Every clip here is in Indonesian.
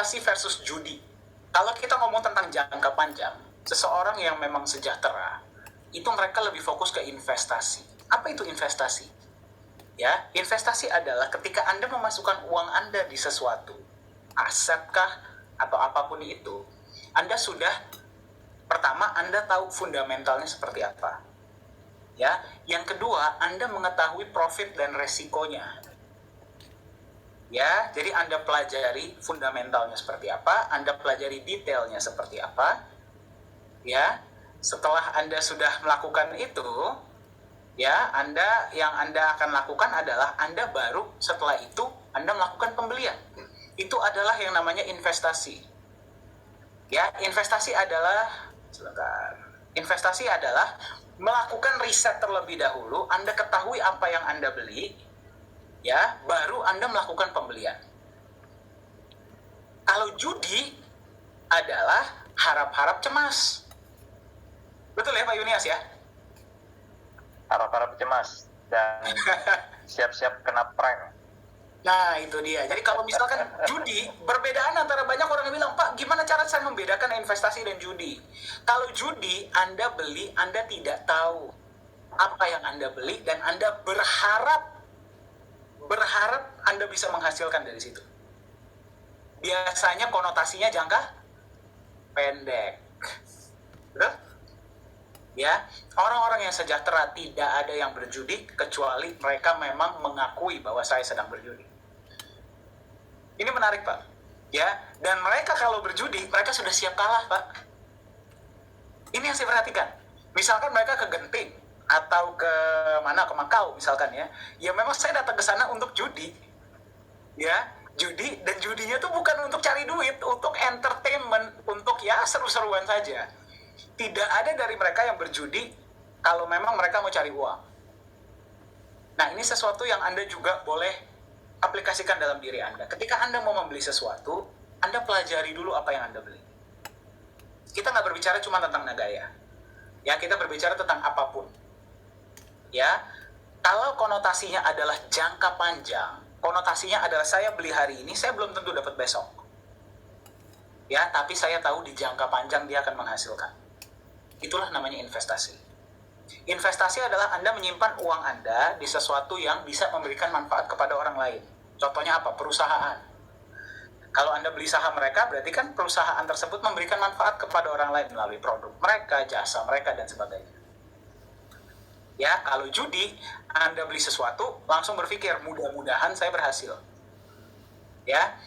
investasi versus judi. Kalau kita ngomong tentang jangka panjang, seseorang yang memang sejahtera, itu mereka lebih fokus ke investasi. Apa itu investasi? Ya, investasi adalah ketika Anda memasukkan uang Anda di sesuatu, asetkah atau apapun itu, Anda sudah pertama Anda tahu fundamentalnya seperti apa. Ya, yang kedua, Anda mengetahui profit dan resikonya. Ya, jadi Anda pelajari fundamentalnya seperti apa, Anda pelajari detailnya seperti apa. Ya, setelah Anda sudah melakukan itu, ya, yang Anda akan lakukan adalah Anda baru setelah itu Anda melakukan pembelian. Itu adalah yang namanya investasi. Ya, investasi adalah melakukan riset terlebih dahulu, Anda ketahui apa yang Anda beli, ya, baru Anda melakukan pembelian. Kalau judi adalah harap-harap cemas. Betul ya Pak Yunias ya? Harap-harap cemas dan siap-siap kena prank. Nah itu dia. Jadi kalau misalkan judi, perbedaan antara banyak orang yang bilang, Pak gimana cara saya membedakan investasi dan judi? Kalau judi, Anda beli, Anda tidak tahu apa yang Anda beli, dan Anda berharap Anda bisa menghasilkan dari situ. Biasanya konotasinya jangka pendek. Betul? Ya, orang-orang yang sejahtera tidak ada yang berjudi kecuali mereka memang mengakui bahwa saya sedang berjudi. Ini menarik Pak. Ya, dan mereka kalau berjudi, mereka sudah siap kalah Pak. Ini yang saya perhatikan. Misalkan mereka ke Genting atau ke Macau misalkan ya. Ya memang saya datang ke sana untuk judi. Ya, judi, dan judinya tuh bukan untuk cari duit, untuk entertainment, untuk ya seru-seruan saja. Tidak ada dari mereka yang berjudi kalau memang mereka mau cari uang. Nah, ini sesuatu yang Anda juga boleh aplikasikan dalam diri Anda. Ketika Anda mau membeli sesuatu, Anda pelajari dulu apa yang Anda beli. Kita nggak berbicara cuma tentang nagaya. Ya, kita berbicara tentang apapun. Ya, kalau konotasinya adalah jangka panjang, konotasinya adalah saya beli hari ini, saya belum tentu dapat besok. Ya, tapi saya tahu di jangka panjang dia akan menghasilkan. Itulah namanya investasi. Investasi adalah Anda menyimpan uang Anda di sesuatu yang bisa memberikan manfaat kepada orang lain. Contohnya apa? Perusahaan. Kalau Anda beli saham mereka, berarti kan perusahaan tersebut memberikan manfaat kepada orang lain melalui produk mereka, jasa mereka, dan sebagainya. Ya, kalau judi, Anda beli sesuatu, langsung berpikir, mudah-mudahan saya berhasil. Ya,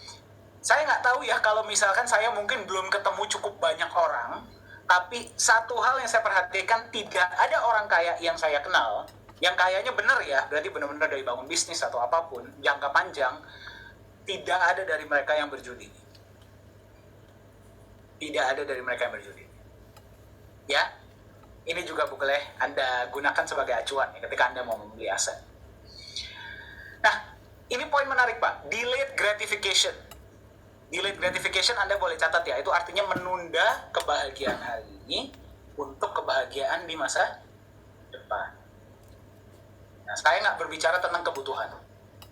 saya nggak tahu ya kalau misalkan saya mungkin belum ketemu cukup banyak orang, tapi satu hal yang saya perhatikan, tidak ada orang kaya yang saya kenal, yang kayanya benar ya, berarti benar-benar dari bangun bisnis atau apapun, jangka panjang, tidak ada dari mereka yang berjudi. Tidak ada dari mereka yang berjudi. Ya, ini juga boleh Anda gunakan sebagai acuan ya, ketika Anda mau membeli aset. Nah, ini poin menarik Pak, delayed gratification. Delayed gratification Anda boleh catat ya, itu artinya menunda kebahagiaan hari ini untuk kebahagiaan di masa depan. Nah, saya nggak berbicara tentang kebutuhan.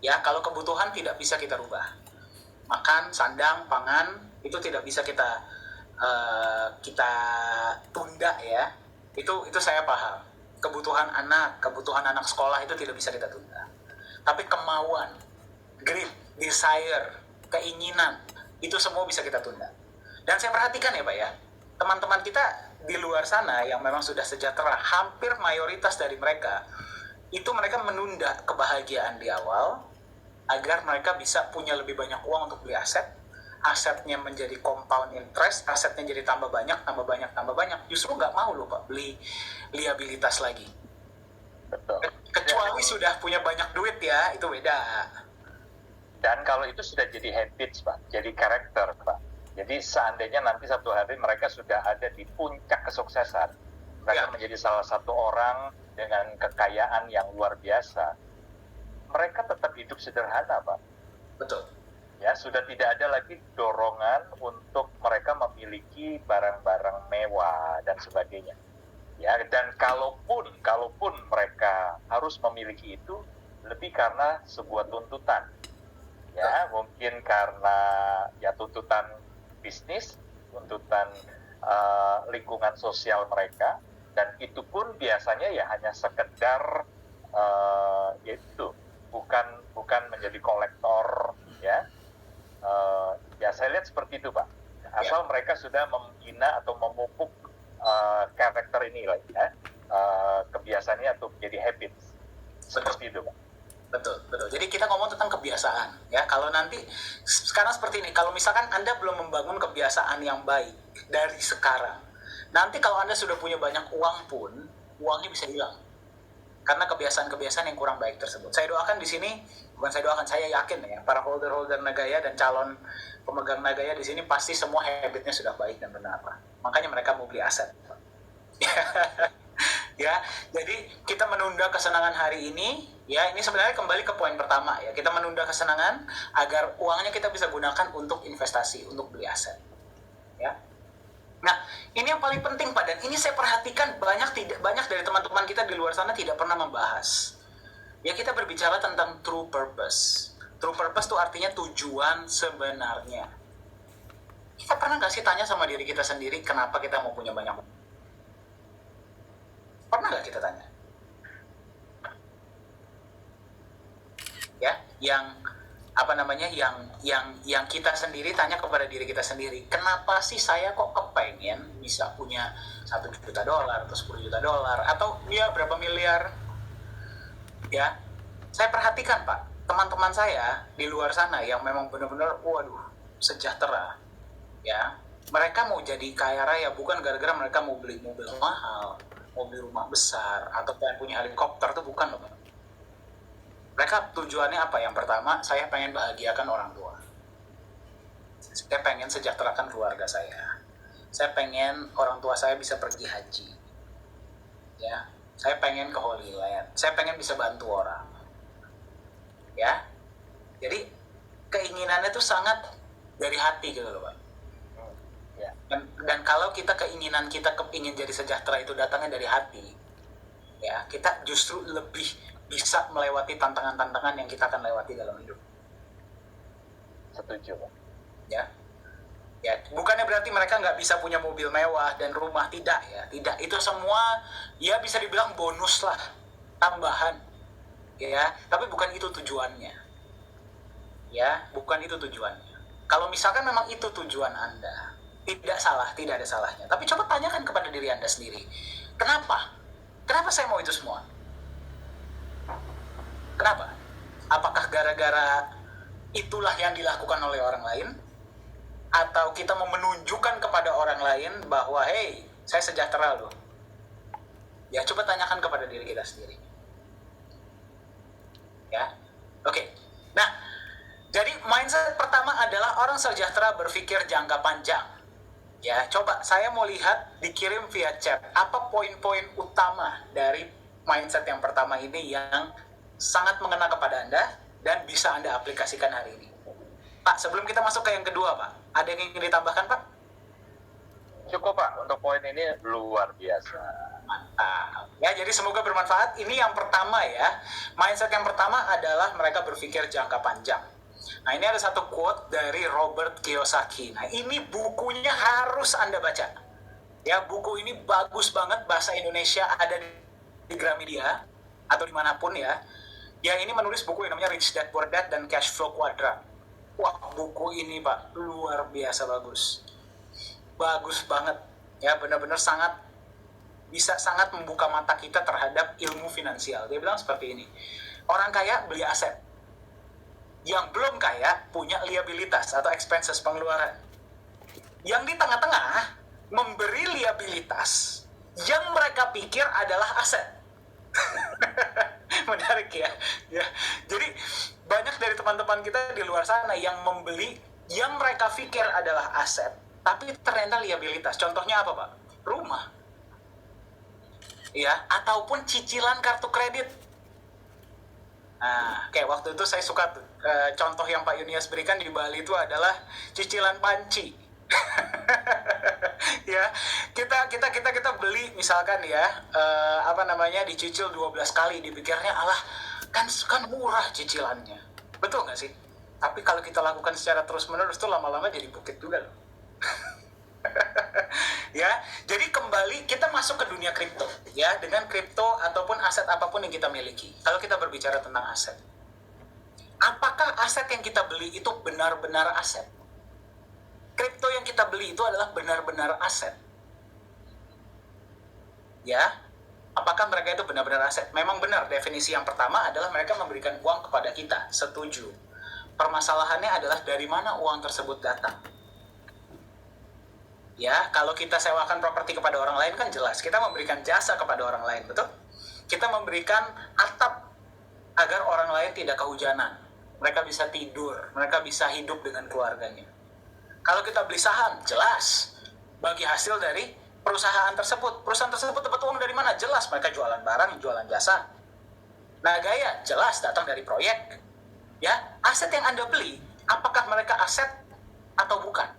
Ya, kalau kebutuhan tidak bisa kita rubah. Makan, sandang, pangan, itu tidak bisa kita tunda ya. Itu saya paham. Kebutuhan anak sekolah itu tidak bisa kita tunda. Tapi kemauan, greed, desire, keinginan, itu semua bisa kita tunda. Dan saya perhatikan ya Pak ya, teman-teman kita di luar sana yang memang sudah sejahtera, hampir mayoritas dari mereka, itu mereka menunda kebahagiaan di awal, agar mereka bisa punya lebih banyak uang untuk beli aset, asetnya menjadi compound interest, asetnya jadi tambah banyak, justru nggak mau loh Pak beli liabilitas lagi. Betul. Kecuali sudah punya banyak duit ya, itu beda. Dan kalau itu sudah jadi habits Pak, jadi karakter Pak. Jadi seandainya nanti satu hari mereka sudah ada di puncak kesuksesan, mereka menjadi salah satu orang dengan kekayaan yang luar biasa, mereka tetap hidup sederhana Pak. Betul. Ya, sudah tidak ada lagi dorongan untuk mereka memiliki barang-barang mewah dan sebagainya. Ya, dan kalaupun mereka harus memiliki itu, lebih karena sebuah tuntutan. ya mungkin karena ya tuntutan bisnis, tuntutan lingkungan sosial mereka, dan itu pun biasanya ya hanya sekedar yaitu bukan menjadi kolektor, ya. Ya saya lihat seperti itu, Pak. Asal mereka sudah membina atau memupuk karakter ini lah, ya, kebiasaannya atau menjadi habits seperti itu, Pak. Betul. Jadi kita ngomong tentang kebiasaan, ya. Kalau nanti sekarang seperti ini, kalau misalkan Anda belum membangun kebiasaan yang baik dari sekarang, nanti kalau Anda sudah punya banyak uang pun, uangnya bisa hilang karena kebiasaan-kebiasaan yang kurang baik tersebut. Saya doakan di sini, bukan saya doakan, saya yakin ya, para holder Nagaya dan calon pemegang Nagaya di sini pasti semua habitnya sudah baik dan benar, Pak. Makanya mereka mau beli aset, Pak. Ya, jadi kita menunda kesenangan hari ini, ya. Ini sebenarnya kembali ke poin pertama, ya. Kita menunda kesenangan agar uangnya kita bisa gunakan untuk investasi, untuk beli aset, ya. Nah, ini yang paling penting, Pak, dan ini saya perhatikan banyak dari teman-teman kita di luar sana tidak pernah membahas. Ya, kita berbicara tentang true purpose. True purpose itu artinya tujuan sebenarnya. Kita pernah nggak sih tanya sama diri kita sendiri kenapa kita mau punya banyak? Pernah nggak kita tanya? Ya, yang kita sendiri tanya kepada diri kita sendiri, kenapa sih saya kok kepengen bisa punya $1 juta atau $10 juta atau ya berapa miliar? Ya, saya perhatikan, Pak, teman-teman saya di luar sana yang memang benar-benar waduh sejahtera, ya, mereka mau jadi kaya raya bukan gara-gara mereka mau beli mobil mahal, mau beli rumah besar, atau punya helikopter, itu bukan loh, Pak. Mereka tujuannya apa? Yang pertama, saya pengen bahagiakan orang tua. Saya pengen sejahterakan keluarga saya. Saya pengen orang tua saya bisa pergi haji. Ya, saya pengen ke Holy Land. Saya pengen bisa bantu orang. Ya, jadi keinginannya itu sangat dari hati gitu loh, Pak. Ya. Dan kalau keinginan kita ingin jadi sejahtera itu datangnya dari hati, ya, kita justru lebih bisa melewati tantangan-tantangan yang kita akan lewati dalam hidup. Setuju, Pak. Ya, bukannya berarti mereka nggak bisa punya mobil mewah dan rumah, tidak, ya, tidak. Itu semua ya bisa dibilang bonus lah, tambahan, ya. Tapi bukan itu tujuannya, ya, bukan itu tujuannya. Kalau misalkan memang itu tujuan Anda, tidak salah, tidak ada salahnya. Tapi coba tanyakan kepada diri Anda sendiri, kenapa saya mau itu semua? Kenapa? Apakah gara-gara itulah yang dilakukan oleh orang lain? Atau kita mau menunjukkan kepada orang lain bahwa, hey, saya sejahtera loh? Ya, coba tanyakan kepada diri kita sendiri. Ya, oke. Nah, jadi mindset pertama adalah orang sejahtera berpikir jangka panjang. Ya, coba saya mau lihat dikirim via chat. Apa poin-poin utama dari mindset yang pertama ini yang sangat mengena kepada Anda dan bisa Anda aplikasikan hari ini? Pak, sebelum kita masuk ke yang kedua, Pak, ada yang ingin ditambahkan, Pak? Cukup, Pak, untuk poin ini luar biasa. Mantap. Ya, jadi semoga bermanfaat. Ini yang pertama, ya. Mindset yang pertama adalah mereka berpikir jangka panjang. Nah, ini ada satu quote dari Robert Kiyosaki. Nah, ini bukunya harus Anda baca. Ya, buku ini bagus banget, bahasa Indonesia ada di Gramedia atau dimanapun, ya. Ya, ini menulis buku yang namanya Rich Dad Poor Dad dan Cash Flow Quadrant. Wah, buku ini, Pak, luar biasa bagus. Bagus banget. Ya, benar-benar bisa sangat membuka mata kita terhadap ilmu finansial. Dia bilang seperti ini. Orang kaya beli aset. Yang belum kaya punya liabilitas atau expenses, pengeluaran. Yang di tengah-tengah memberi liabilitas yang mereka pikir adalah aset. Menarik, ya. Jadi banyak dari teman-teman kita di luar sana yang membeli yang mereka pikir adalah aset, tapi ternyata liabilitas. Contohnya apa, Pak? Rumah, ya, ataupun cicilan kartu kredit. Nah, kayak waktu itu saya suka contoh yang Pak Yunias berikan di Bali itu adalah cicilan panci. Ya, kita beli misalkan, ya, dicicil 12 kali, dipikirnya alah kan murah cicilannya, betul nggak sih? Tapi kalau kita lakukan secara terus-menerus tuh lama-lama jadi bukit juga loh. Ya, jadi kembali kita masuk ke dunia kripto ya, dengan kripto ataupun aset apapun yang kita miliki. Kalau kita berbicara tentang aset, apakah aset yang kita beli itu benar-benar aset? Kripto yang kita beli itu adalah benar-benar aset. Ya, apakah mereka itu benar-benar aset? Memang benar, definisi yang pertama adalah mereka memberikan uang kepada kita, setuju. Permasalahannya adalah dari mana uang tersebut datang. Ya, kalau kita sewakan properti kepada orang lain kan jelas, kita memberikan jasa kepada orang lain, betul? Kita memberikan atap agar orang lain tidak kehujanan. Mereka bisa tidur, mereka bisa hidup dengan keluarganya. Kalau kita beli saham, jelas bagi hasil dari perusahaan tersebut. Perusahaan tersebut dapat uang dari mana? Jelas, mereka jualan barang, jualan jasa. Nah, gaya jelas datang dari proyek. Ya, aset yang Anda beli, apakah mereka aset atau bukan?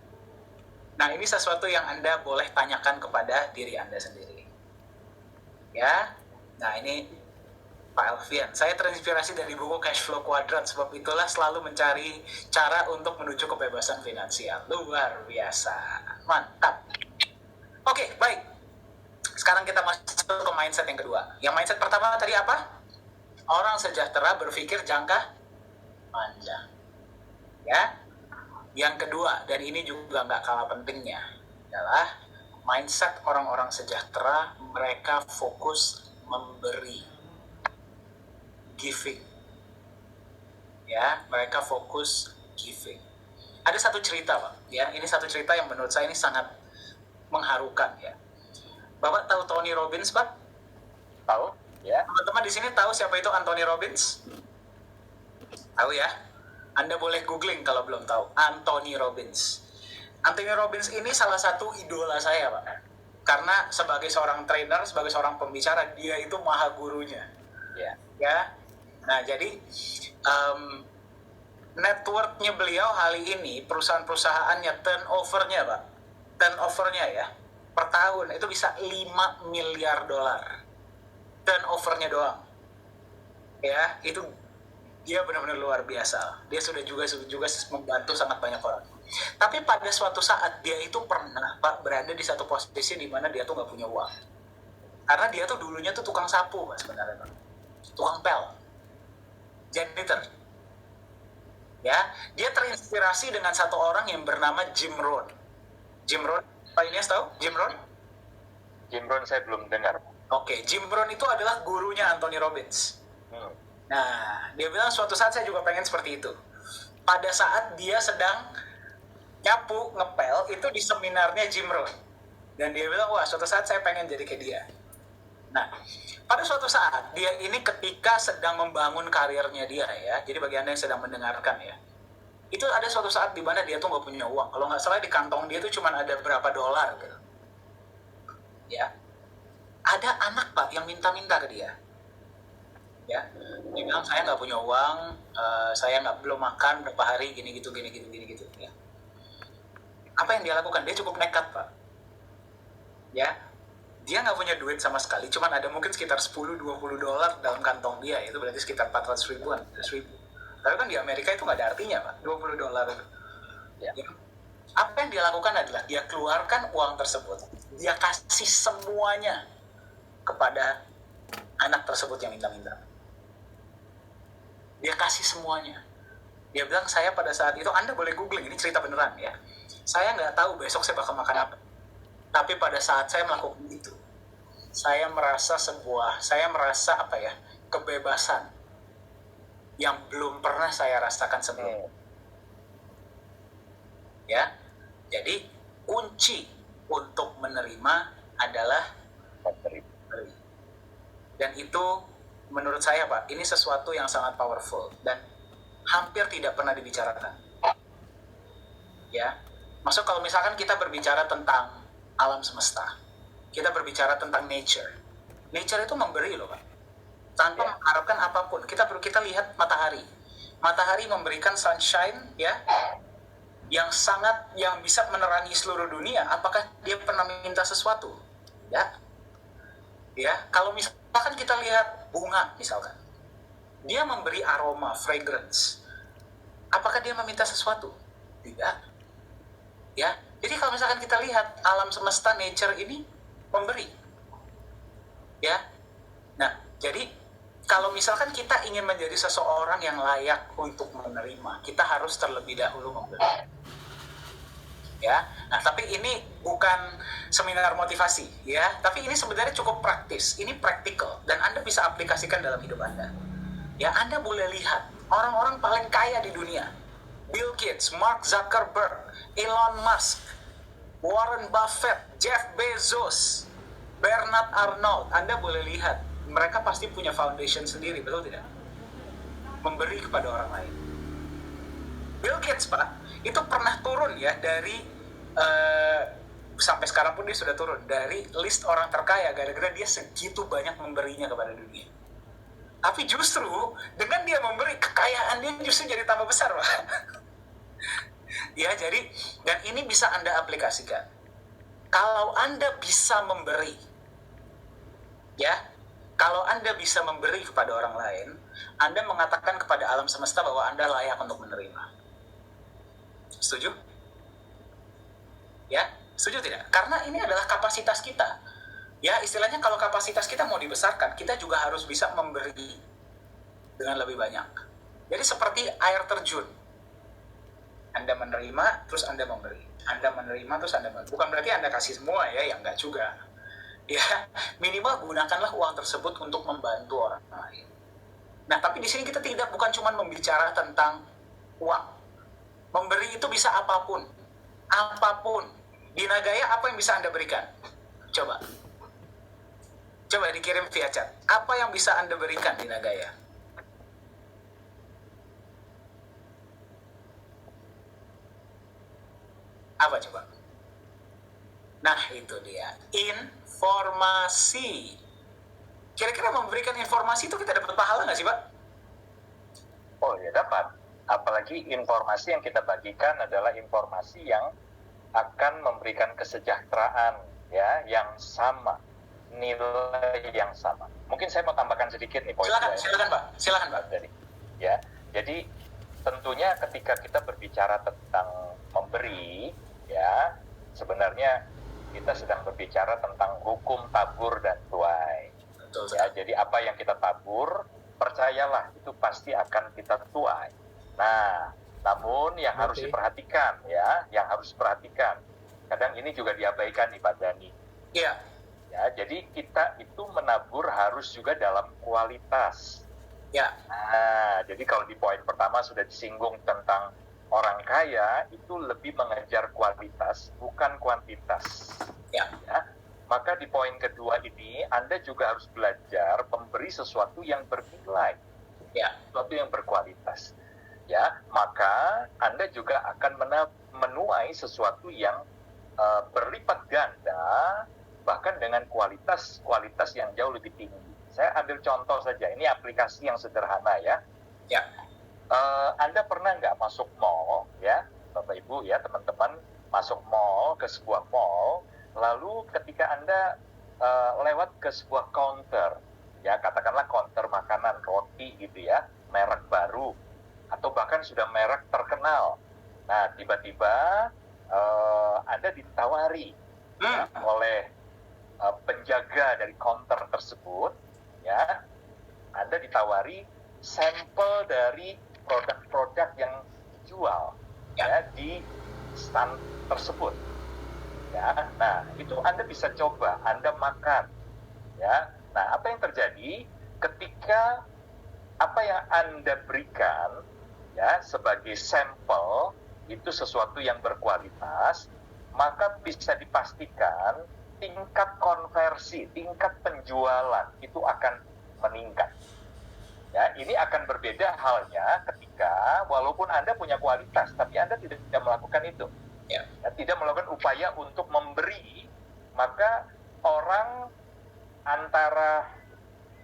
Nah, ini sesuatu yang Anda boleh tanyakan kepada diri Anda sendiri. Ya, nah ini Pak Alfian. Saya terinspirasi dari buku Cash Flow Quadrant, sebab itulah selalu mencari cara untuk menuju kebebasan finansial. Luar biasa. Mantap. Oke, baik. Sekarang kita masuk ke mindset yang kedua. Yang mindset pertama tadi apa? Orang sejahtera berpikir jangka panjang. Ya. Yang kedua, dan ini juga nggak kalah pentingnya, adalah mindset orang-orang sejahtera, mereka fokus memberi, giving. Ya, mereka fokus giving. Ada satu cerita, Pak. Ya, ini satu cerita yang menurut saya ini sangat mengharukan, ya. Bapak tahu Tony Robbins, Pak? Tahu? Ya. Teman-teman di sini tahu siapa itu Anthony Robbins? Tahu ya? Anda boleh googling kalau belum tahu. Anthony Robbins. Anthony Robbins ini salah satu idola saya, Pak. Karena sebagai seorang trainer, sebagai seorang pembicara, dia itu maha gurunya. Ya. Nah, jadi net worth-nya beliau hari ini, perusahaan-perusahaannya, turnover-nya, Pak. Turnover-nya ya, per tahun itu bisa 5 miliar dolar. Turnover-nya doang. Ya, itu dia benar-benar luar biasa. Dia sudah juga membantu sangat banyak orang. Tapi pada suatu saat dia itu pernah, Pak, berada di satu posisi di mana dia tuh nggak punya uang. Karena dia tuh dulunya tuh tukang sapu, Pak, sebenarnya, Pak. Tukang pel. Janitor. Ya, dia terinspirasi dengan satu orang yang bernama Jim Rohn. Jim Rohn, Pak Ines tahu Jim Rohn? Jim Rohn saya belum dengar. Oke, Jim Rohn itu adalah gurunya Anthony Robbins. Nah, dia bilang suatu saat saya juga pengen seperti itu. Pada saat dia sedang nyapu, ngepel, itu di seminarnya Jim Rohn. Dan dia bilang, wah suatu saat saya pengen jadi kayak dia. Nah, pada suatu saat, dia ini ketika sedang membangun karirnya dia ya, jadi bagi Anda yang sedang mendengarkan ya, itu ada suatu saat di mana dia tuh nggak punya uang. Kalau nggak salah di kantong dia tuh cuma ada berapa dolar gitu. Ya, ada anak, Pak, yang minta-minta ke dia. Ya, dia bilang saya nggak punya uang, saya belum makan berapa hari, gini gitu ya. Apa yang dia lakukan? Dia cukup nekat, Pak. Ya, dia nggak punya duit sama sekali, cuman ada mungkin sekitar 10-20 dolar dalam kantong dia, itu berarti sekitar 400 ribuan, 100 ribu. Tapi kan di Amerika itu nggak ada artinya, Pak, 20 dolar itu. Ya. Apa yang dia lakukan adalah dia keluarkan uang tersebut, dia kasih semuanya kepada anak tersebut yang minta-minta. Dia kasih semuanya. Dia bilang, saya pada saat itu, Anda boleh googling, ini cerita beneran ya. Saya nggak tahu besok saya bakal makan apa. Tapi pada saat saya melakukan itu, saya merasa apa ya, kebebasan yang belum pernah saya rasakan sebelumnya. Ya, jadi kunci untuk menerima adalah beri. Dan itu menurut saya, Pak, ini sesuatu yang sangat powerful dan hampir tidak pernah dibicarakan. Ya, masuk kalau misalkan kita berbicara tentang alam semesta, kita berbicara tentang nature. Nature itu memberi loh, Pak. Tanpa mengharapkan apapun. Kita lihat matahari. Matahari memberikan sunshine, ya, yang bisa menerangi seluruh dunia. Apakah dia pernah minta sesuatu? Ya. Ya, kalau misalkan kita lihat bunga misalkan, dia memberi aroma, fragrance. Apakah dia meminta sesuatu? Tidak. Ya, jadi kalau misalkan kita lihat alam semesta, nature ini memberi. Ya, nah jadi kalau misalkan kita ingin menjadi seseorang yang layak untuk menerima, kita harus terlebih dahulu memberi. Ya, nah tapi ini bukan seminar motivasi, ya, tapi ini sebenarnya cukup praktis, ini praktikal, dan Anda bisa aplikasikan dalam hidup Anda. Ya, Anda boleh lihat orang-orang paling kaya di dunia, Bill Gates, Mark Zuckerberg, Elon Musk, Warren Buffett, Jeff Bezos, Bernard Arnault. Anda boleh lihat, mereka pasti punya foundation sendiri, betul tidak? Memberi kepada orang lain. Bill Gates, Pak, itu pernah turun ya dari sampai sekarang pun dia sudah turun dari list orang terkaya gara-gara dia segitu banyak memberinya kepada dunia. Tapi justru dengan dia memberi, kekayaan dia justru jadi tambah besar, Pak. Ya, jadi, dan ini bisa Anda aplikasikan. Kalau Anda bisa memberi, ya, kalau Anda bisa memberi kepada orang lain, Anda mengatakan kepada alam semesta bahwa Anda layak untuk menerima. Setuju? Ya, setuju tidak? Karena ini adalah kapasitas kita. Ya, istilahnya kalau kapasitas kita mau dibesarkan, kita juga harus bisa memberi dengan lebih banyak. Jadi seperti air terjun. Anda menerima, terus Anda memberi. Anda menerima, terus Anda memberi. Bukan berarti Anda kasih semua ya, yang enggak juga. Ya, minimal gunakanlah uang tersebut untuk membantu orang lain. Nah, tapi di sini kita bukan cuma membicara tentang uang. Memberi itu bisa apapun. Apapun. Di Nagaya apa yang bisa Anda berikan? Coba dikirim via chat. Apa yang bisa Anda berikan di Nagaya? Apa coba? Nah, itu dia. Informasi. Kira-kira memberikan informasi itu kita dapat pahala nggak sih, Pak? Oh ya, dapat. Apalagi informasi yang kita bagikan adalah informasi yang akan memberikan kesejahteraan ya yang sama, nilai yang sama. Mungkin saya mau tambahkan sedikit nih poin. Silakan Pak. Jadi tentunya ketika kita berbicara tentang memberi ya, sebenarnya kita sedang berbicara tentang hukum tabur dan tuai. Betul. Ya, jadi apa yang kita tabur, percayalah itu pasti akan kita tuai. Nah, namun yang harus diperhatikan ya, kadang ini juga diabaikan nih Pak Dhani. Iya. Ya, jadi kita itu menabur harus juga dalam kualitas. Ya. Nah, jadi kalau di poin pertama sudah disinggung tentang orang kaya itu lebih mengejar kualitas bukan kuantitas. Ya. Maka di poin kedua ini Anda juga harus belajar memberi sesuatu yang bernilai, sesuatu yang berkualitas. Ya, maka Anda juga akan menuai sesuatu yang berlipat ganda, bahkan dengan kualitas yang jauh lebih tinggi. Saya ambil contoh saja, ini aplikasi yang sederhana ya. Anda pernah nggak masuk mall, ya, Bapak Ibu ya, teman-teman, masuk mall, ke sebuah mall, lalu ketika Anda lewat ke sebuah counter, ya, katakanlah counter makanan, roti gitu ya, merek baru, atau bahkan sudah merek terkenal. Nah, tiba-tiba Anda ditawari oleh penjaga dari counter tersebut, ya, Anda ditawari sampel dari produk-produk yang dijual ya di stand tersebut. Ya, nah itu Anda bisa coba, Anda makan. Ya, nah apa yang terjadi ketika apa yang Anda berikan ya sebagai sampel itu sesuatu yang berkualitas, maka bisa dipastikan tingkat konversi, tingkat penjualan itu akan meningkat. Ya, ini akan berbeda halnya ketika walaupun Anda punya kualitas, tapi Anda tidak melakukan itu. Ya, tidak melakukan upaya untuk memberi, maka orang antara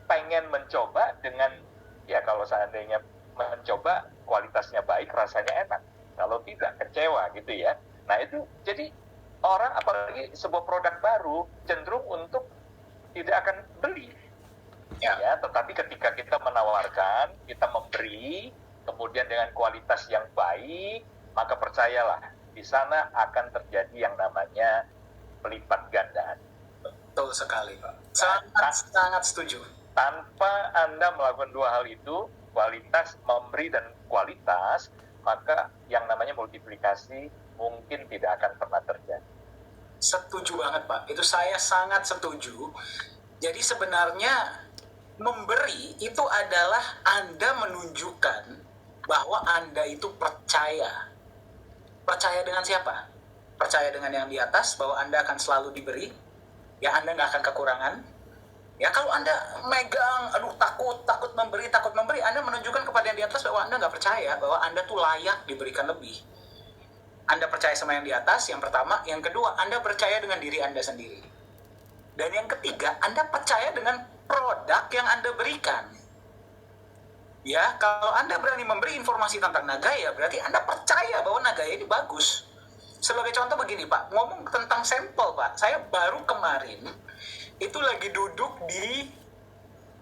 pengen mencoba dengan, ya kalau seandainya mencoba kualitasnya baik, rasanya enak. Kalau tidak, kecewa gitu ya. Nah itu, jadi orang apalagi sebuah produk baru cenderung untuk tidak akan beli. Ya, tetapi ketika kita menawarkan, kita memberi, kemudian dengan kualitas yang baik, maka percayalah, di sana akan terjadi yang namanya pelipat gandaan. Betul sekali, Pak. Sangat setuju. Tanpa Anda melakukan dua hal itu, kualitas memberi dan kualitas, maka yang namanya multiplikasi mungkin tidak akan pernah terjadi. Setuju banget, Pak. Itu saya sangat setuju. Jadi sebenarnya memberi itu adalah Anda menunjukkan bahwa Anda itu percaya. Percaya dengan siapa? Percaya dengan yang di atas bahwa Anda akan selalu diberi. Ya, Anda nggak akan kekurangan. Ya, kalau Anda megang, aduh takut memberi, Anda menunjukkan kepada yang di atas bahwa Anda nggak percaya, bahwa Anda tuh layak diberikan lebih. Anda percaya sama yang di atas, yang pertama. Yang kedua, Anda percaya dengan diri Anda sendiri. Dan yang ketiga, Anda percaya dengan produk yang Anda berikan. Ya, kalau Anda berani memberi informasi tentang Nagaya, berarti Anda percaya bahwa Nagaya ini bagus. Sebagai contoh begini, Pak, ngomong tentang sampel, Pak. Saya baru kemarin itu lagi duduk di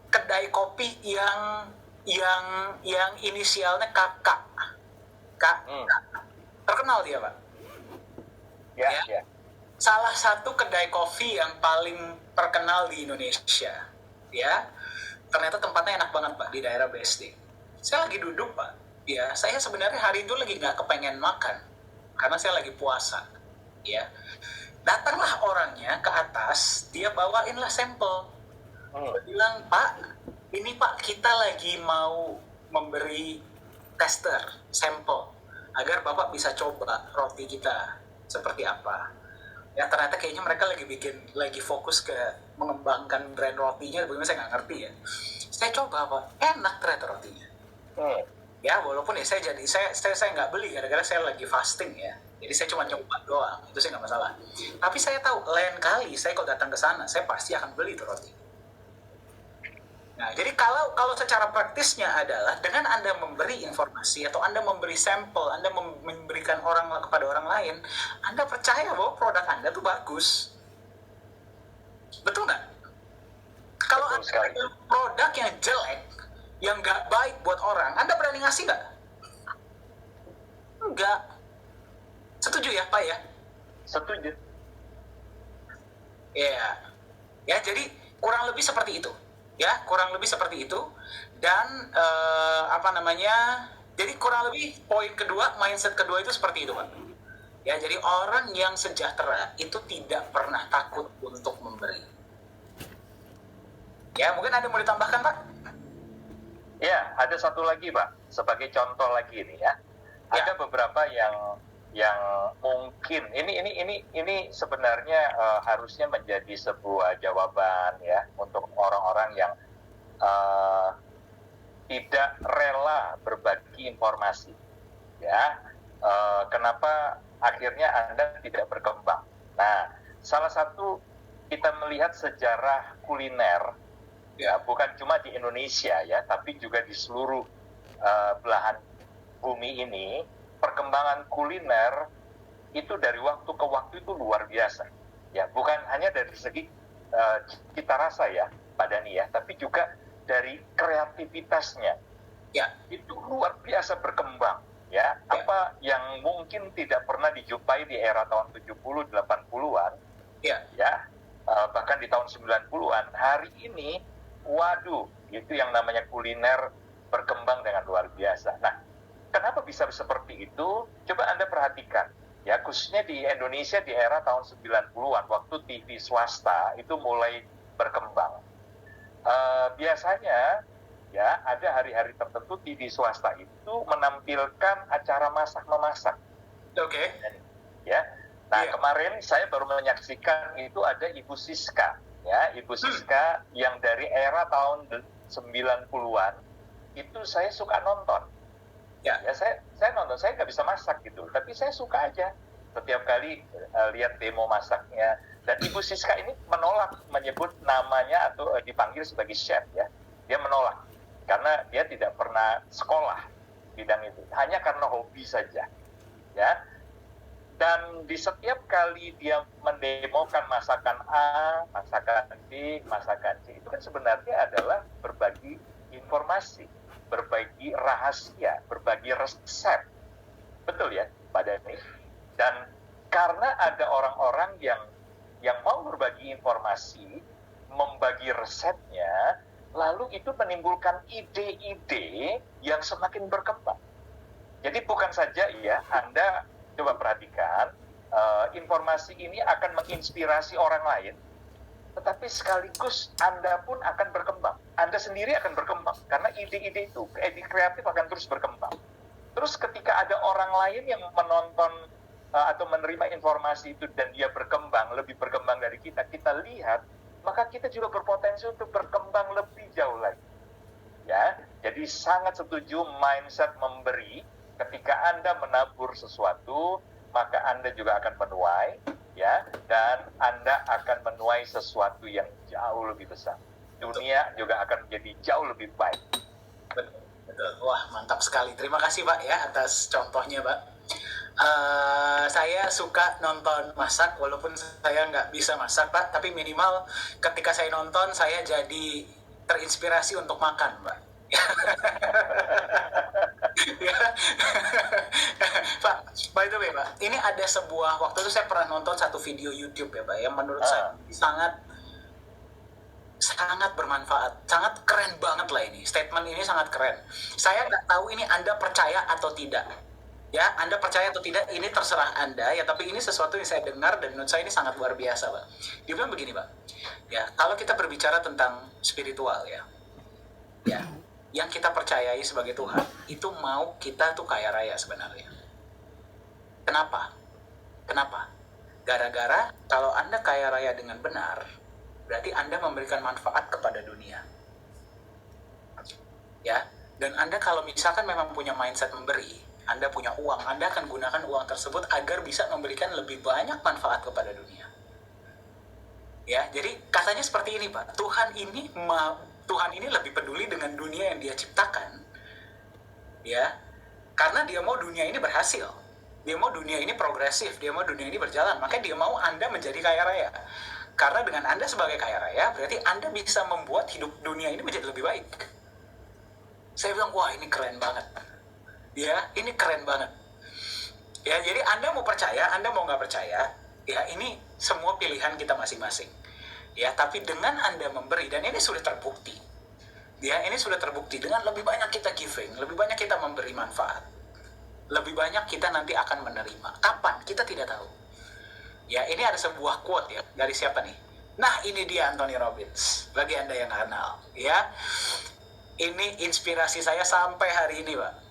kedai kopi yang inisialnya kakak. Terkenal dia, Pak. Ya. Salah satu kedai kopi yang paling terkenal di Indonesia. Ya, ternyata tempatnya enak banget, Pak, di daerah BSD. Saya lagi duduk, Pak. Ya, saya sebenarnya hari itu lagi nggak kepengen makan karena saya lagi puasa. Ya, datanglah orangnya ke atas, dia bawainlah sampel. Dia bilang, Pak, ini Pak, kita lagi mau memberi tester sampel agar Bapak bisa coba roti kita seperti apa. Ya, ternyata kayaknya mereka lagi fokus ke mengembangkan brand rotinya, bagaimana saya nggak ngerti ya. Saya coba, Pak, enak ternyata rotinya. Ya, walaupun ya saya nggak beli gara-gara saya lagi fasting ya. Jadi saya cuma coba doang, itu saya nggak masalah. Tapi saya tahu lain kali saya kalau datang ke sana, saya pasti akan beli itu roti. Nah, jadi kalau secara praktisnya adalah dengan Anda memberi informasi atau Anda memberi sampel, Anda memberikan kepada orang lain, Anda percaya bahwa produk Anda tuh bagus. Betul nggak? Kalau Anda ada produk yang jelek, yang nggak baik buat orang, Anda berani ngasih nggak? Enggak. Setuju ya, Pak ya? Setuju. Iya. Ya, jadi kurang lebih seperti itu. Ya, kurang lebih seperti itu. Dan jadi kurang lebih poin kedua, mindset kedua itu seperti itu, Pak. Ya, jadi orang yang sejahtera itu tidak pernah takut untuk memberi. Ya, mungkin ada mau ditambahkan, Pak? Ya, ada satu lagi, Pak. Sebagai contoh lagi ini ya. Ada beberapa yang mungkin ini sebenarnya harusnya menjadi sebuah jawaban ya untuk orang-orang yang tidak rela berbagi informasi ya. Kenapa akhirnya Anda tidak berkembang? Nah, salah satu kita melihat sejarah kuliner ya, bukan cuma di Indonesia ya, tapi juga di seluruh belahan bumi ini, perkembangan kuliner itu dari waktu ke waktu itu luar biasa. Ya, bukan hanya dari segi cita rasa ya, Pak Dhani ya, tapi juga dari kreativitasnya. Ya, itu luar biasa berkembang. Ya, apa yang mungkin tidak pernah dijumpai di era tahun 70 80-an. Ya, bahkan di tahun 90-an, hari ini waduh, itu yang namanya kuliner berkembang dengan luar biasa. Nah, kenapa bisa seperti itu? Coba Anda perhatikan. Ya, khususnya di Indonesia di era tahun 90-an, waktu TV swasta itu mulai berkembang. Biasanya, ya, ada hari-hari tertentu TV swasta itu menampilkan acara masak-memasak. Oke. Ya, nah kemarin saya baru menyaksikan itu ada Ibu Siska. Ya, Ibu Siska yang dari era tahun 90-an, itu saya suka nonton. Ya, saya nonton, saya nggak bisa masak gitu, tapi saya suka aja setiap kali lihat demo masaknya. Dan Ibu Siska ini menolak menyebut namanya atau dipanggil sebagai chef ya. Dia menolak karena dia tidak pernah sekolah bidang itu, hanya karena hobi saja. Ya. Dan di setiap kali dia mendemokan masakan A, masakan B, masakan C, itu kan sebenarnya adalah berbagi informasi. berbagi rahasia, berbagi resep. Betul ya, Pak Dhani? Dan karena ada orang-orang yang mau berbagi informasi, membagi resepnya, lalu itu menimbulkan ide-ide yang semakin berkembang. Jadi bukan saja ya, Anda coba perhatikan, informasi ini akan menginspirasi orang lain, tetapi sekaligus Anda pun akan berkembang. Anda sendiri akan berkembang, karena ide-ide itu, ide kreatif akan terus berkembang. Terus ketika ada orang lain yang menonton atau menerima informasi itu dan dia berkembang, lebih berkembang dari kita lihat, maka kita juga berpotensi untuk berkembang lebih jauh lagi. Ya, jadi sangat setuju mindset memberi. Ketika Anda menabur sesuatu, maka Anda juga akan menuai, ya, dan Anda akan menuai sesuatu yang jauh lebih besar. Dunia juga akan menjadi jauh lebih baik. Betul. Wah, mantap sekali. Terima kasih Pak ya atas contohnya Pak. Saya suka nonton masak walaupun saya nggak bisa masak Pak, tapi minimal ketika saya nonton saya jadi terinspirasi untuk makan Pak. Ya. Pak, by the way Pak, ini ada sebuah, waktu itu saya pernah nonton satu video YouTube ya Pak, yang menurut saya sangat bermanfaat, sangat keren banget lah ini. Statement ini sangat keren. Saya nggak tahu ini Anda percaya atau tidak. Ya, Anda percaya atau tidak, ini terserah Anda ya, tapi ini sesuatu yang saya dengar dan menurut saya ini sangat luar biasa, Pak. Dia bilang begini, Pak. Ya, kalau kita berbicara tentang spiritual ya, yang kita percayai sebagai Tuhan, itu mau kita tuh kaya raya sebenarnya. Kenapa? Gara-gara kalau Anda kaya raya dengan benar, berarti Anda memberikan manfaat kepada dunia. Ya, dan Anda kalau misalkan memang punya mindset memberi, Anda punya uang, Anda akan gunakan uang tersebut agar bisa memberikan lebih banyak manfaat kepada dunia. Ya, jadi katanya seperti ini, Pak. Tuhan ini lebih peduli dengan dunia yang Dia ciptakan. Ya, karena Dia mau dunia ini berhasil. Dia mau dunia ini progresif, Dia mau dunia ini berjalan, makanya Dia mau Anda menjadi kaya raya. Karena dengan Anda sebagai kaya raya, berarti Anda bisa membuat hidup dunia ini menjadi lebih baik. Saya bilang, wah ini keren banget. Ya, ini keren banget. Ya, jadi Anda mau percaya, Anda mau nggak percaya, ya ini semua pilihan kita masing-masing. Ya, tapi dengan Anda memberi, dan ini sudah terbukti. Ya, ini sudah terbukti. Dengan lebih banyak kita giving, lebih banyak kita memberi manfaat, lebih banyak kita nanti akan menerima. Kapan? Kita tidak tahu. Ya, ini ada sebuah quote ya, dari siapa nih? Nah, ini dia Anthony Robbins. Bagi Anda yang kenal, ya. Ini inspirasi saya sampai hari ini, Pak.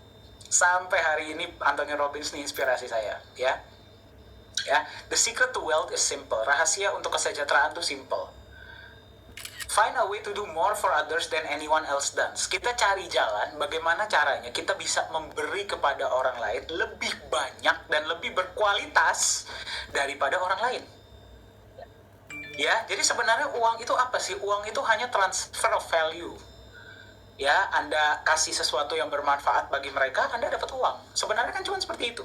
Sampai hari ini Anthony Robbins ini inspirasi saya, ya. Ya, the secret to wealth is simple. Rahasia untuk kesejahteraan itu simple. Find a way to do more for others than anyone else does. Kita cari jalan bagaimana caranya kita bisa memberi kepada orang lain lebih banyak dan lebih berkualitas daripada orang lain. Ya, jadi sebenarnya uang itu apa sih? Uang itu hanya transfer of value. Ya, Anda kasih sesuatu yang bermanfaat bagi mereka, Anda dapat uang. Sebenarnya kan cuma seperti itu.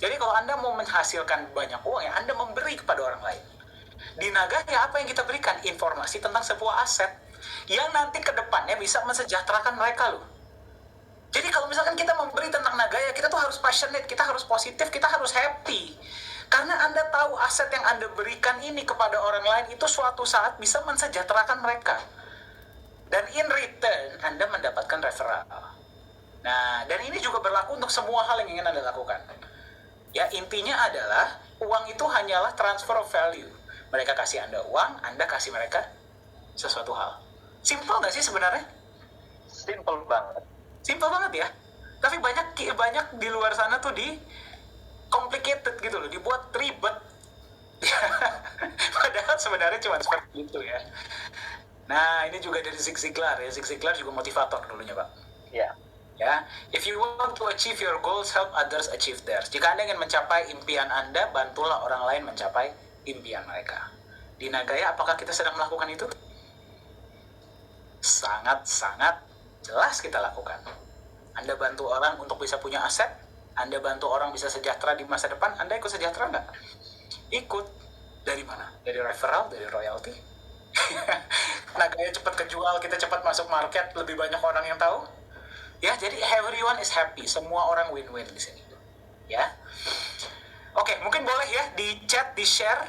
Jadi kalau Anda mau menghasilkan banyak uang, ya Anda memberi kepada orang lain. Di Nagaya apa yang kita berikan? Informasi tentang sebuah aset yang nanti ke depannya bisa mensejahterakan mereka loh. Jadi kalau misalkan kita memberi tentang Nagaya, kita tuh harus passionate, kita harus positif, kita harus happy. Karena Anda tahu aset yang Anda berikan ini kepada orang lain itu suatu saat bisa mensejahterakan mereka. Dan in return, Anda mendapatkan referral. Nah, dan ini juga berlaku untuk semua hal yang ingin Anda lakukan. Ya, intinya adalah uang itu hanyalah transfer of value. Mereka kasih Anda uang, Anda kasih mereka sesuatu hal. Simple nggak sih sebenarnya? Simple banget. Simple banget ya. Tapi banyak di luar sana tuh di complicated gitu loh, dibuat ribet. Padahal sebenarnya cuma seperti itu ya. Nah, ini juga dari Zig Ziglar ya. Zig Ziglar juga motivator dulunya, Pak. Iya. Ya, if you want to achieve your goals, help others achieve theirs. Jika Anda ingin mencapai impian Anda, bantulah orang lain mencapai impian mereka. Di Nagaya, apakah kita sedang melakukan itu? Sangat-sangat jelas kita lakukan. Anda bantu orang untuk bisa punya aset, Anda bantu orang bisa sejahtera di masa depan, Anda ikut sejahtera nggak? Ikut. Dari mana? Dari referral, dari royalty? Nagaya cepat kejual, kita cepat masuk market, lebih banyak orang yang tahu. Ya, jadi everyone is happy, semua orang win-win di sini. Ya. Oke, mungkin boleh ya di chat, di share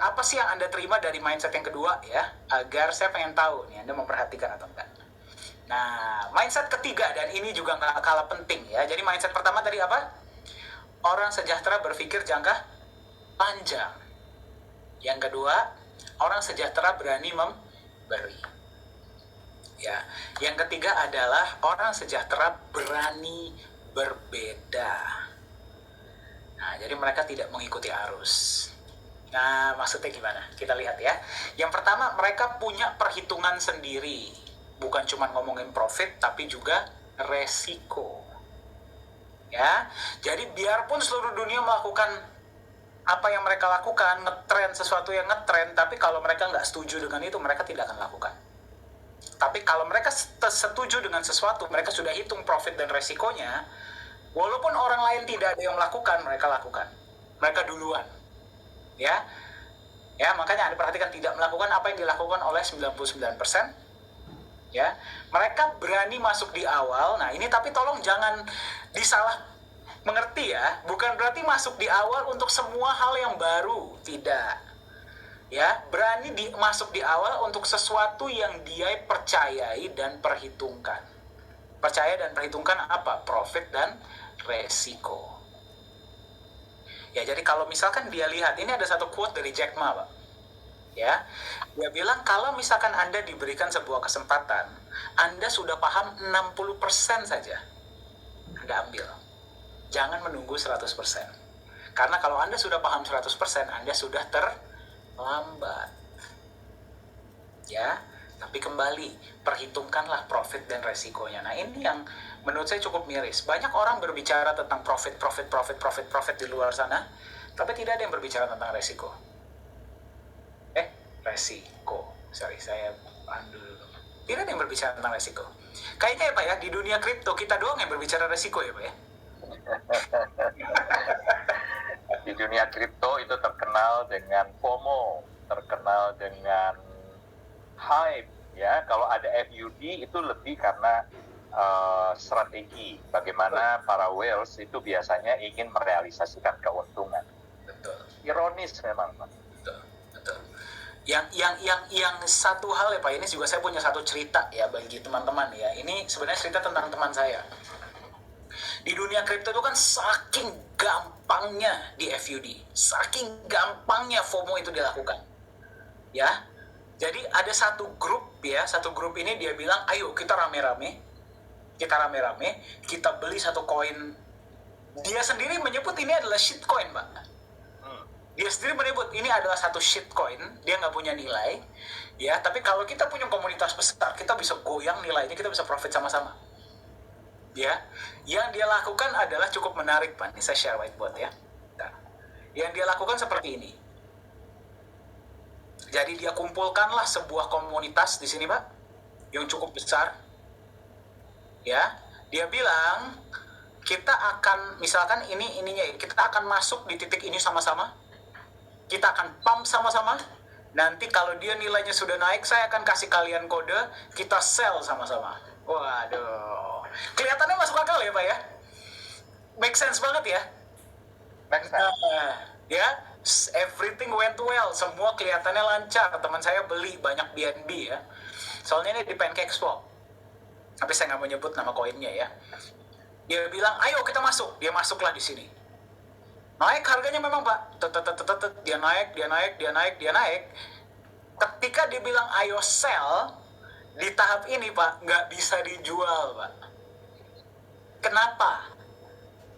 apa sih yang Anda terima dari mindset yang kedua ya, agar saya pengen tahu nih Anda memperhatikan atau enggak. Nah, mindset ketiga, dan ini juga nggak kalah penting ya. Jadi mindset pertama tadi apa? Orang sejahtera berpikir jangka panjang. Yang kedua, orang sejahtera berani memberi. Ya, yang ketiga adalah orang sejahtera berani berbeda. Nah, jadi mereka tidak mengikuti arus. Nah, maksudnya gimana? Kita lihat ya. Yang pertama, mereka punya perhitungan sendiri. Bukan cuma ngomongin profit, tapi juga resiko. Ya, jadi biarpun seluruh dunia melakukan apa yang mereka lakukan, ngetrend sesuatu yang ngetrend, tapi kalau mereka nggak setuju dengan itu, mereka tidak akan lakukan. Tapi kalau mereka setuju dengan sesuatu, mereka sudah hitung profit dan resikonya, walaupun orang lain tidak ada yang melakukan, mereka lakukan. Mereka duluan. Ya, makanya Anda perhatikan, tidak melakukan apa yang dilakukan oleh 99%. Ya, mereka berani masuk di awal. Nah, ini tapi tolong jangan disalah mengerti ya. Bukan berarti masuk di awal untuk semua hal yang baru, tidak. Ya, berani masuk di awal untuk sesuatu yang dia percayai dan perhitungkan. Percaya dan perhitungkan apa? Profit dan resiko. Ya, jadi kalau misalkan dia lihat, ini ada satu quote dari Jack Ma, Pak. Ya, dia bilang kalau misalkan Anda diberikan sebuah kesempatan, Anda sudah paham 60% saja, Anda ambil. Jangan menunggu 100%. Karena kalau Anda sudah paham 100%, Anda sudah terlambat. Ya, tapi kembali, perhitungkanlah profit dan resikonya. Nah, ini yang menurut saya cukup miris. Banyak orang berbicara tentang profit di luar sana, tapi tidak ada yang berbicara tentang resiko. Sorry, saya pandu dulu. Tidak ada yang berbicara tentang resiko. Kayaknya ya Pak ya, di dunia kripto kita doang yang berbicara resiko ya Pak ya. Di dunia kripto itu terkenal dengan FOMO, terkenal dengan hype, ya. Kalau ada FUD itu lebih karena strategi. Bagaimana para whales itu biasanya ingin merealisasikan keuntungan. Betul. Ironis memang, Pak. Betul. Yang satu hal ya Pak, ini juga saya punya satu cerita ya bagi teman-teman ya. Ini sebenarnya cerita tentang teman saya. Di dunia kripto itu kan saking gampangnya di FUD, saking gampangnya FOMO itu dilakukan. Ya. Jadi ada satu grup ini dia bilang, ayo kita rame-rame, kita beli satu koin. Dia sendiri menyebut ini adalah shitcoin, Pak. Dia sendiri menyebut ini adalah satu shitcoin, dia nggak punya nilai, ya. Tapi kalau kita punya komunitas besar, kita bisa goyang nilainya, kita bisa profit sama-sama. Ya, yang dia lakukan adalah cukup menarik, Pak. Ini saya share whiteboard ya. Nah, yang dia lakukan seperti ini. Jadi dia kumpulkanlah sebuah komunitas di sini, Pak, yang cukup besar. Ya, dia bilang kita akan, misalkan ininya, kita akan masuk di titik ini sama-sama. Kita akan pump sama-sama. Nanti kalau dia nilainya sudah naik, saya akan kasih kalian kode, kita sell sama-sama. Waduh, kelihatannya masuk akal ya Pak ya? Make sense banget ya? Make sense. Ya, everything went well, semua kelihatannya lancar. Teman saya beli banyak BNB ya. Soalnya ini di PancakeSwap. Tapi saya nggak mau nyebut nama koinnya ya. Dia bilang, ayo kita masuk. Dia masuklah di sini. Naik harganya memang Pak. Dia naik. Ketika dia bilang ayo sell, di tahap ini Pak, nggak bisa dijual Pak. Kenapa?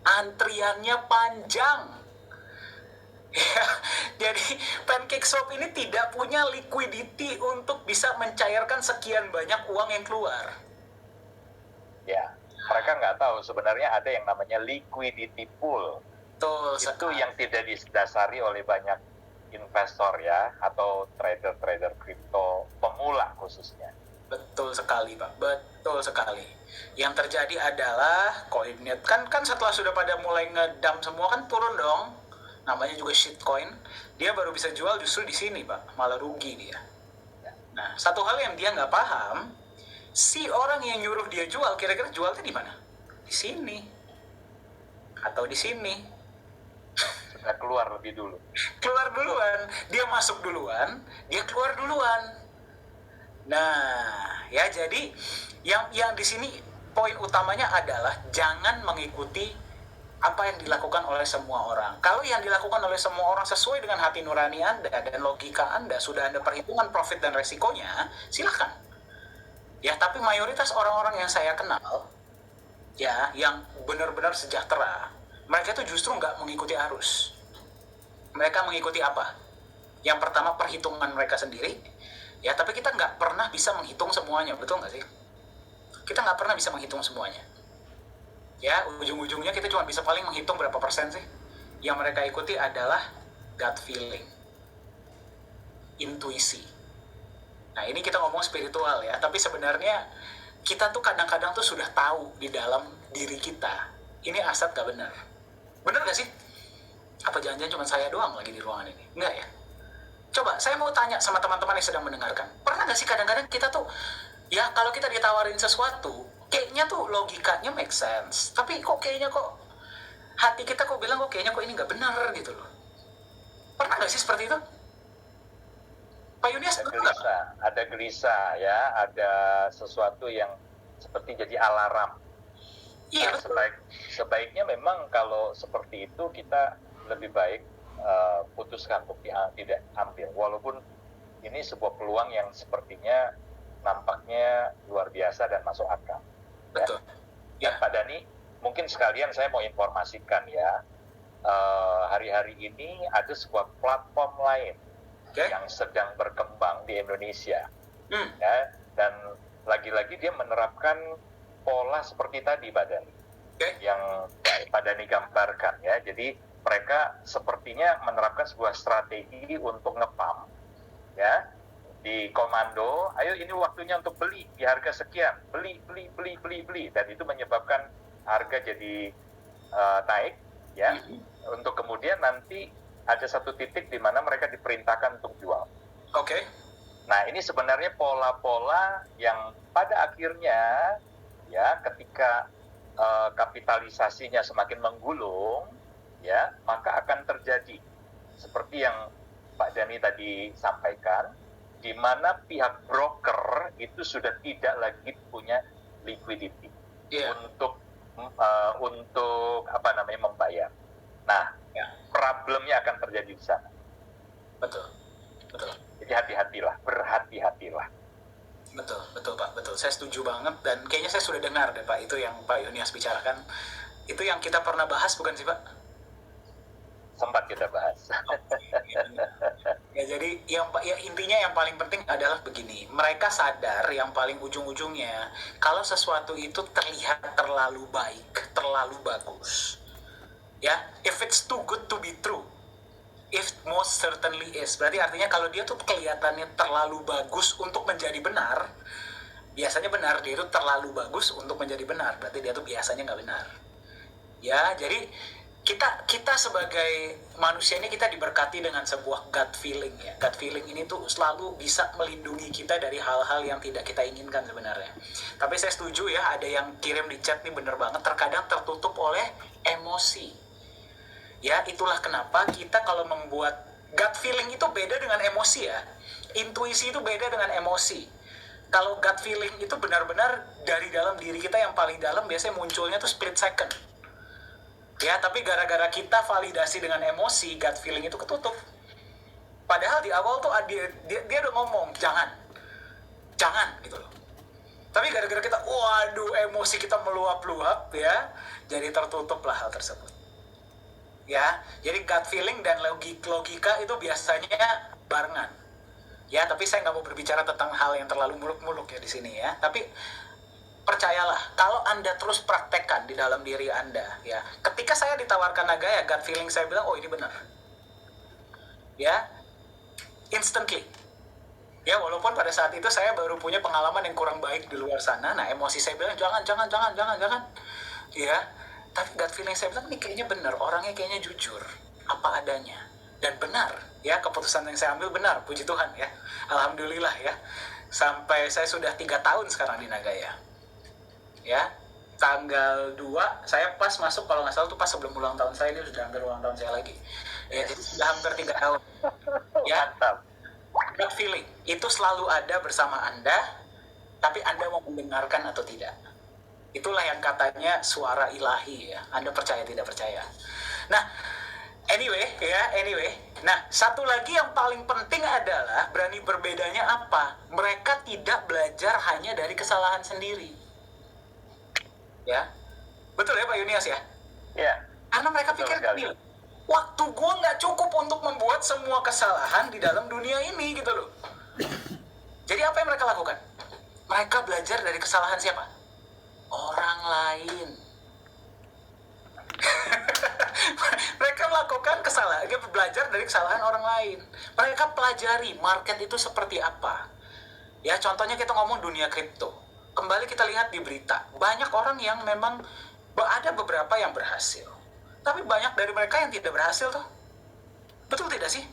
Antriannya panjang. Ya, jadi PancakeSwap ini tidak punya liquidity untuk bisa mencairkan sekian banyak uang yang keluar. Ya, mereka nggak tahu sebenarnya ada yang namanya liquidity pool. Betul, itu yang tidak didasari oleh banyak investor ya, atau trader-trader kripto pemula khususnya. Betul sekali Pak, betul sekali. Yang terjadi adalah koinnya kan setelah sudah pada mulai ngedump semua kan turun dong. Namanya juga shitcoin. Dia baru bisa jual justru di sini Pak, malah rugi dia. Nah, satu hal yang dia nggak paham, si orang yang nyuruh dia jual kira-kira jualnya di mana? Di sini atau di sini. Sudah keluar lebih dulu. Keluar duluan, dia masuk duluan, dia keluar duluan. Nah, ya jadi yang di sini poin utamanya adalah jangan mengikuti apa yang dilakukan oleh semua orang. Kalau yang dilakukan oleh semua orang sesuai dengan hati nurani Anda dan logika Anda, sudah Anda perhitungan profit dan resikonya, silakan. Ya, tapi mayoritas orang-orang yang saya kenal, ya, yang benar-benar sejahtera, mereka itu justru nggak mengikuti arus. Mereka mengikuti apa? Yang pertama perhitungan mereka sendiri, ya, tapi kita nggak pernah bisa menghitung semuanya, betul nggak sih? Kita nggak pernah bisa menghitung semuanya. Ya, ujung-ujungnya kita cuma bisa paling menghitung berapa persen sih. Yang mereka ikuti adalah gut feeling, intuisi. Nah, ini kita ngomong spiritual ya, tapi sebenarnya kita tuh kadang-kadang tuh sudah tahu di dalam diri kita, ini asat gak benar. Benar gak sih? Apa jangan-jangan cuma saya doang lagi di ruangan ini? Enggak ya? Coba, saya mau tanya sama teman-teman yang sedang mendengarkan. Pernah gak sih kadang-kadang kita tuh, ya kalau kita ditawarin sesuatu, kayaknya tuh logikanya make sense, tapi kok kayaknya kok hati kita kok bilang kok kayaknya kok ini nggak benar gitu loh. Pernah nggak sih seperti itu, Pak Yunias? Ada gelisah ya, ada sesuatu yang seperti jadi alarm. Iya, Nah, sebaiknya memang kalau seperti itu kita lebih baik putuskan untuk tidak ambil, walaupun ini sebuah peluang yang sepertinya nampaknya luar biasa dan masuk akal. betul. Ya. Pak Dhani, mungkin sekalian saya mau informasikan ya, hari-hari ini ada sebuah platform lain yang sedang berkembang di Indonesia, ya, dan lagi-lagi dia menerapkan pola seperti tadi, Pak Dhani, yang Pak Dhani gambarkan ya. Jadi mereka sepertinya menerapkan sebuah strategi untuk ngepam, ya, di komando, ayo ini waktunya untuk beli di harga sekian, beli, dan itu menyebabkan harga jadi naik, ya, untuk kemudian nanti ada satu titik di mana mereka diperintahkan untuk jual. Oke. Nah, ini sebenarnya pola-pola yang pada akhirnya, ya, ketika kapitalisasinya semakin menggulung, ya, maka akan terjadi seperti yang Pak Dhani tadi sampaikan, di mana pihak broker itu sudah tidak lagi punya liquidity untuk membayar. Nah, problemnya akan terjadi di sana. Betul. Jadi berhati-hatilah. Betul Pak, betul. Saya setuju banget dan kayaknya saya sudah dengar deh Pak itu yang Pak Yunias bicarakan. Itu yang kita pernah bahas bukan sih Pak? Sempat kita bahas. Ya, jadi intinya yang paling penting adalah begini, mereka sadar yang paling ujung-ujungnya kalau sesuatu itu terlihat terlalu baik, terlalu bagus, ya, if it's too good to be true, if most certainly is, berarti artinya kalau dia tuh kelihatannya terlalu bagus untuk menjadi benar, biasanya benar. Dia itu terlalu bagus untuk menjadi benar, berarti dia tuh biasanya nggak benar. Ya, jadi kita sebagai manusia ini kita diberkati dengan sebuah gut feeling ya. Gut feeling ini tuh selalu bisa melindungi kita dari hal-hal yang tidak kita inginkan sebenarnya. Tapi saya setuju ya, ada yang kirim di chat nih bener banget, terkadang tertutup oleh emosi. Ya, itulah kenapa kita kalau membuat gut feeling itu beda dengan emosi ya. Intuisi itu beda dengan emosi. Kalau gut feeling itu benar-benar dari dalam diri kita yang paling dalam, biasanya munculnya tuh split second. Ya, tapi gara-gara kita validasi dengan emosi, gut feeling itu ketutup. Padahal di awal tuh dia udah ngomong, jangan gitu loh. Tapi gara-gara kita, waduh, emosi kita meluap-luap ya, jadi tertutup lah hal tersebut. Ya, jadi gut feeling dan logika itu biasanya barengan. Ya, tapi saya nggak mau berbicara tentang hal yang terlalu muluk-muluk ya di sini ya. Tapi percayalah, kalau Anda terus praktekkan di dalam diri Anda, ya, ketika saya ditawarkan naga ya, gut feeling saya bilang, oh ini benar. Ya, instantly. Ya, walaupun pada saat itu saya baru punya pengalaman yang kurang baik di luar sana, nah emosi saya bilang, jangan. Ya, tapi gut feeling saya bilang, ini kayaknya benar, orangnya kayaknya jujur, apa adanya. Dan benar, ya, keputusan yang saya ambil benar, puji Tuhan ya. Alhamdulillah ya. sampai saya sudah 3 tahun sekarang di Nagaya. Ya, tanggal 2 saya pas masuk, kalau nggak salah tuh pas sebelum ulang tahun saya, ini sudah hampir ulang tahun saya lagi. Ya, jadi sudah hampir 3 tahun. Ya, Mantap. gut feeling itu selalu ada bersama Anda, tapi Anda mau mendengarkan atau tidak. Itulah yang katanya suara ilahi ya. Anda percaya tidak percaya. Nah, anyway. Nah, satu lagi yang paling penting adalah berani berbedanya apa? Mereka tidak belajar hanya dari kesalahan sendiri. Ya. Betul ya Pak Yunias ya? Ya. Karena mereka pikir gini, waktu gue nggak cukup untuk membuat semua kesalahan di dalam dunia ini gitu loh. Jadi apa yang mereka lakukan? Mereka belajar dari kesalahan siapa? Orang lain. Mereka melakukan kesalahan, belajar dari kesalahan orang lain. Mereka pelajari market itu seperti apa. Ya, contohnya kita ngomong dunia kripto. Kembali kita lihat di berita, banyak orang yang memang ada beberapa yang berhasil, tapi banyak dari mereka yang tidak berhasil tuh. Betul tidak sih?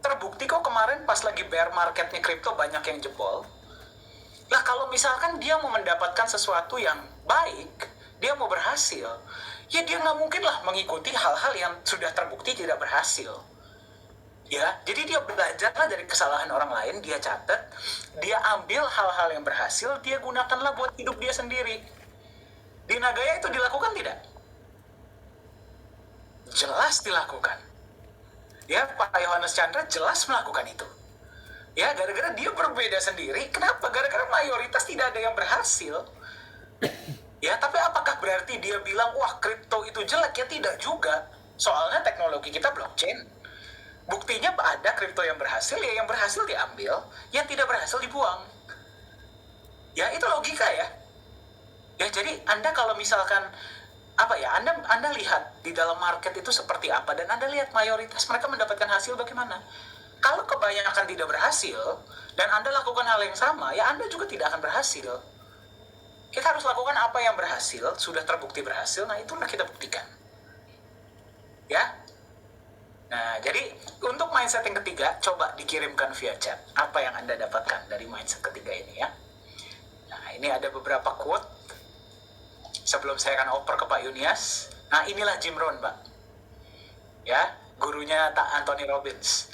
Terbukti kok kemarin pas lagi bear marketnya kripto banyak yang jebol. Lah kalau misalkan dia mau mendapatkan sesuatu yang baik, dia mau berhasil, ya dia nggak mungkin lah mengikuti hal-hal yang sudah terbukti tidak berhasil. Ya, jadi dia belajarlah dari kesalahan orang lain, dia catat, dia ambil hal-hal yang berhasil, dia gunakanlah buat hidup dia sendiri. Di Nagaya itu dilakukan tidak? Jelas dilakukan. Ya, Pak Yohanes Chandra jelas melakukan itu. Ya, gara-gara dia berbeda sendiri. Kenapa? Gara-gara mayoritas tidak ada yang berhasil. Ya, tapi apakah berarti dia bilang, wah kripto itu jelek? Ya tidak juga. Soalnya teknologi kita blockchain. Buktinya ada kripto yang berhasil, ya yang berhasil diambil, yang tidak berhasil dibuang. Ya, itu logika ya. Ya, jadi Anda kalau misalkan, Anda lihat di dalam market itu seperti apa, dan Anda lihat mayoritas mereka mendapatkan hasil bagaimana. Kalau kebanyakan tidak berhasil, dan Anda lakukan hal yang sama, ya Anda juga tidak akan berhasil. Kita harus lakukan apa yang berhasil, sudah terbukti berhasil, nah itulah kita buktikan. Ya. Nah, jadi untuk mindset yang ketiga, coba dikirimkan via chat. Apa yang Anda dapatkan dari mindset ketiga ini ya. Nah, ini ada beberapa quote. Sebelum saya akan oper ke Pak Yunias. Nah, inilah Jim Rohn, Pak. Ya, gurunya Anthony Robbins.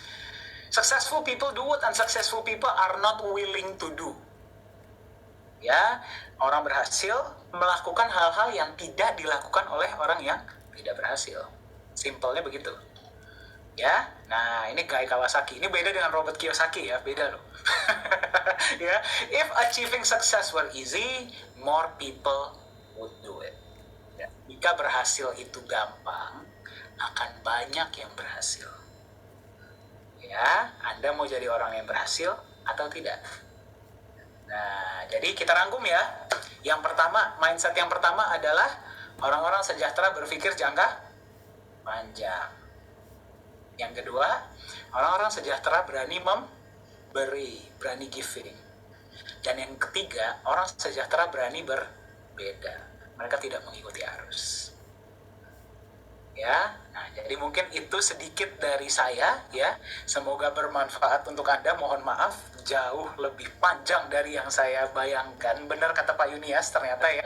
Successful people do what unsuccessful people are not willing to do. Ya, orang berhasil melakukan hal-hal yang tidak dilakukan oleh orang yang tidak berhasil. Simpelnya begitu. Ya, nah ini Guy Kawasaki. Ini beda dengan Robert Kiyosaki ya, beda loh. Ya, if achieving success were easy, more people would do it. Ya, jika berhasil itu gampang, akan banyak yang berhasil. Ya, Anda mau jadi orang yang berhasil atau tidak? Nah, jadi kita rangkum ya. Yang pertama, mindset yang pertama adalah orang-orang sejahtera berpikir jangka panjang. Yang kedua, orang-orang sejahtera berani memberi, berani giving. Dan yang ketiga, orang sejahtera berani berbeda. Mereka tidak mengikuti arus. Ya, nah jadi mungkin itu sedikit dari saya ya. Semoga bermanfaat untuk Anda. Mohon maaf jauh lebih panjang dari yang saya bayangkan. Benar kata Pak Yunias ternyata ya.